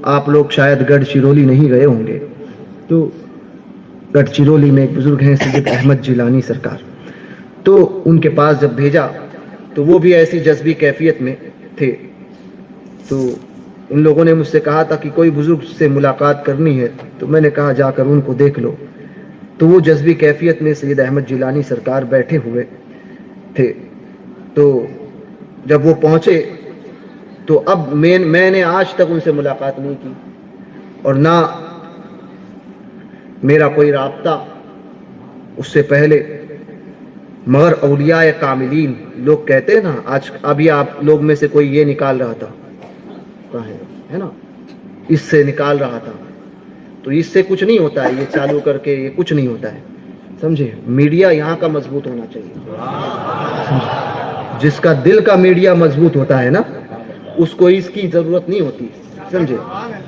آپ لوگ شاید گڑچرولی نہیں گئے ہوں گے، تو گڑچرولی میں ایک بزرگ ہیں سید احمد جیلانی سرکار، تو ان کے پاس جب بھیجا تو وہ بھی ایسی جذبی کیفیت میں تھے، تو ان لوگوں نے مجھ سے کہا تھا کہ کوئی بزرگ سے ملاقات کرنی ہے، تو میں نے کہا جا کر ان کو دیکھ لو، تو وہ جذبی کیفیت میں سید احمد جیلانی سرکار بیٹھے ہوئے تھے، تو جب وہ پہنچے تو اب میں نے آج تک ان سے ملاقات نہیں کی اور نہ میرا کوئی رابطہ اس سے پہلے، مگر اولیاء کاملین لوگ کہتے ہیں نا، آج ابھی آپ لوگ میں سے کوئی یہ نکال رہا تھا، ہے نا، اس سے نکال رہا تھا، تو اس سے کچھ نہیں ہوتا ہے، یہ چالو کر کے یہ کچھ نہیں ہوتا ہے، سمجھے؟ میڈیا یہاں کا مضبوط ہونا چاہیے، جس کا دل کا میڈیا مضبوط ہوتا ہے نا، اس کو اس کی ضرورت نہیں ہوتی، سمجھے؟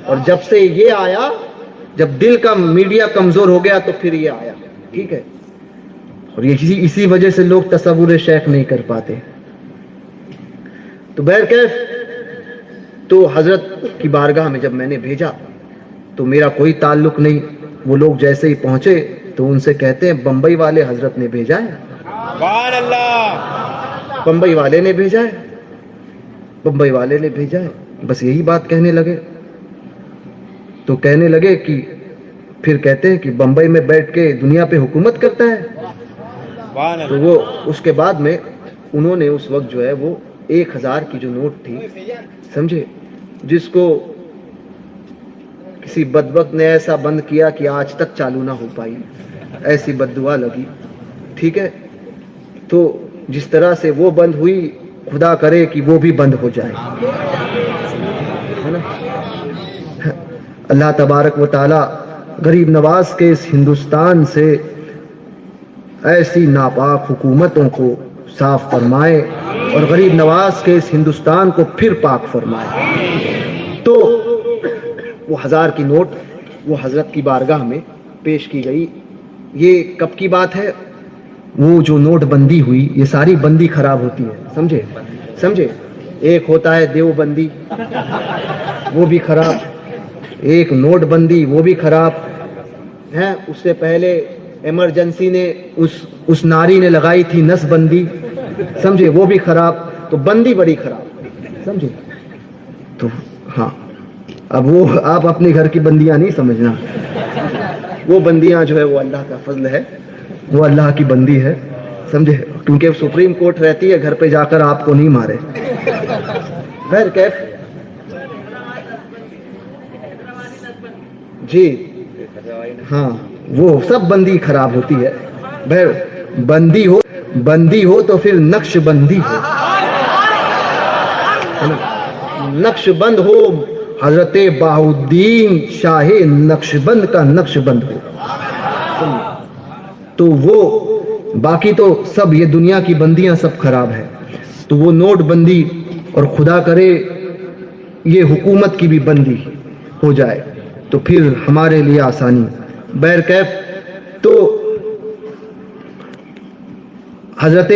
اور جب سے یہ آیا، جب دل کا میڈیا کمزور ہو گیا تو پھر یہ آیا، ٹھیک ہے؟ اور اسی وجہ سے لوگ تصور شیخ نہیں کر پاتے۔ تو بہرکیف تو حضرت کی بارگاہ میں جب میں نے بھیجا تو میرا کوئی تعلق نہیں، وہ لوگ جیسے ہی پہنچے تو ان سے کہتے ہیں بمبئی والے حضرت نے بھیجا ہے، سبحان اللہ، بمبئی والے نے بھیجا ہے، بمبئی والے نے بھیجا ہے، بس یہی بات کہنے لگے۔ تو کہنے لگے کہ پھر کہتے ہیں کہ بمبئی میں بیٹھ کے دنیا پہ حکومت کرتا ہے۔ تو وہ اس کے بعد میں انہوں نے اس وقت جو ہے وہ 1000 کی جو نوٹ تھی، سمجھے، جس کو کسی بدبخت نے ایسا بند کیا کہ آج تک چالو نہ ہو پائی، ایسی بد دعا لگی، ٹھیک ہے؟ تو جس طرح سے وہ بند ہوئی، خدا کرے کہ وہ بھی بند ہو جائے، ہے نا؟ اللہ تبارک و تعالی غریب نواز کے اس ہندوستان سے ایسی ناپاک حکومتوں کو صاف فرمائے اور غریب نواز کے اس ہندوستان کو پھر پاک فرمائے۔ تو وہ 1000 کی نوٹ وہ حضرت کی بارگاہ میں پیش کی گئی۔ یہ کب کی بات ہے؟ وہ جو نوٹ بندی ہوئی، یہ ساری بندی خراب ہوتی ہے، سمجھے؟ ایک ہوتا ہے دیوبندی، وہ بھی خراب، ایک نوٹ بندی وہ بھی خراب ہے، اس سے پہلے ایمرجنسی نے اس ناری نے لگائی تھی نس بندی، سمجھے، وہ بھی خراب، تو بندی بڑی خراب، سمجھے؟ تو ہاں، اب وہ آپ اپنے گھر کی بندیاں نہیں سمجھنا، وہ بندیاں جو ہے وہ اللہ کا فضل ہے، وہ اللہ کی بندی ہے، سمجھے؟ کیونکہ سپریم کورٹ رہتی ہے، گھر پہ جا کر آپ کو نہیں مارے۔ خیر کیف جی، ہاں، وہ سب بندی خراب ہوتی ہے۔ بھائی بندی ہو تو پھر نقش بندی ہو، نقش بند ہو، حضرت بہاؤالدین شاہ نقش بند کا نقش بند ہو، تو وہ باقی تو سب یہ دنیا کی بندیاں سب خراب ہے، تو وہ نوٹ بندی اور خدا کرے یہ حکومت کی بھی بندی ہو جائے تو پھر ہمارے لیے آسانی۔ بہرکیف تو حضرت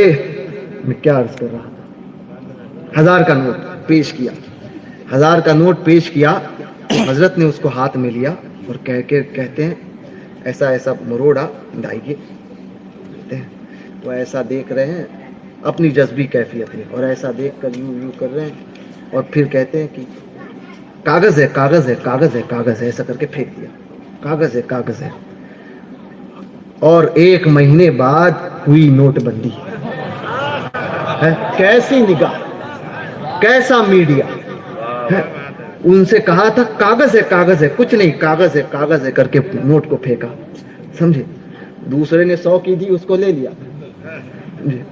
میں کیا عرض کر رہا تھا، 1000 کا نوٹ پیش کیا، 1000 کا نوٹ پیش کیا تو حضرت نے اس کو ہاتھ میں لیا اور کہتے ہیں ایسا ایسا مروڑا دائیے، وہ ایسا دیکھ رہے ہیں اپنی جذبی کیفیت میں، اور ایسا دیکھ کر یوں کر رہے ہیں، اور پھر کہتے ہیں کہ کاغذ ہے کاغذ ہے کاغذ ہے کاغذ ہے، ایسا کر کے پھینک دیا، کاغذ ہے کاغذ ہے۔ اور 1 مہینے بعد ہوئی نوٹ بندی۔ کیسی نگاہ، کیسا میڈیا ہے؟ ان سے کہا تھا کاغذ ہے کچھ نہیں، کاغذ ہے کر کے نوٹ کو پھینکا، سمجھے؟ دوسرے نے 100 کی دی، اس کو لے لیا،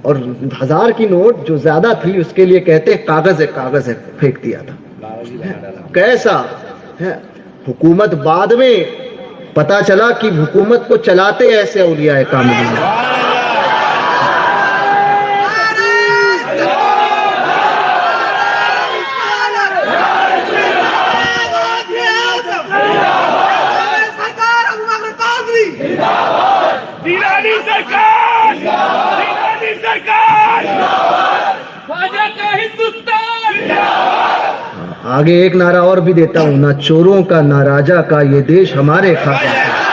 اور 1000 کی نوٹ جو زیادہ تھی اس کے لیے کہتے کاغذ ہے پھینک دیا تھا۔ کیسا ہے حکومت؟ بعد میں پتا چلا کہ حکومت کو چلاتے ایسے اولیاء کاملین۔ آگے ایک نعرہ اور بھی دیتا ہوں، نہ چوروں کا نہ راجا کا، یہ دیش ہمارے خاکہ کا۔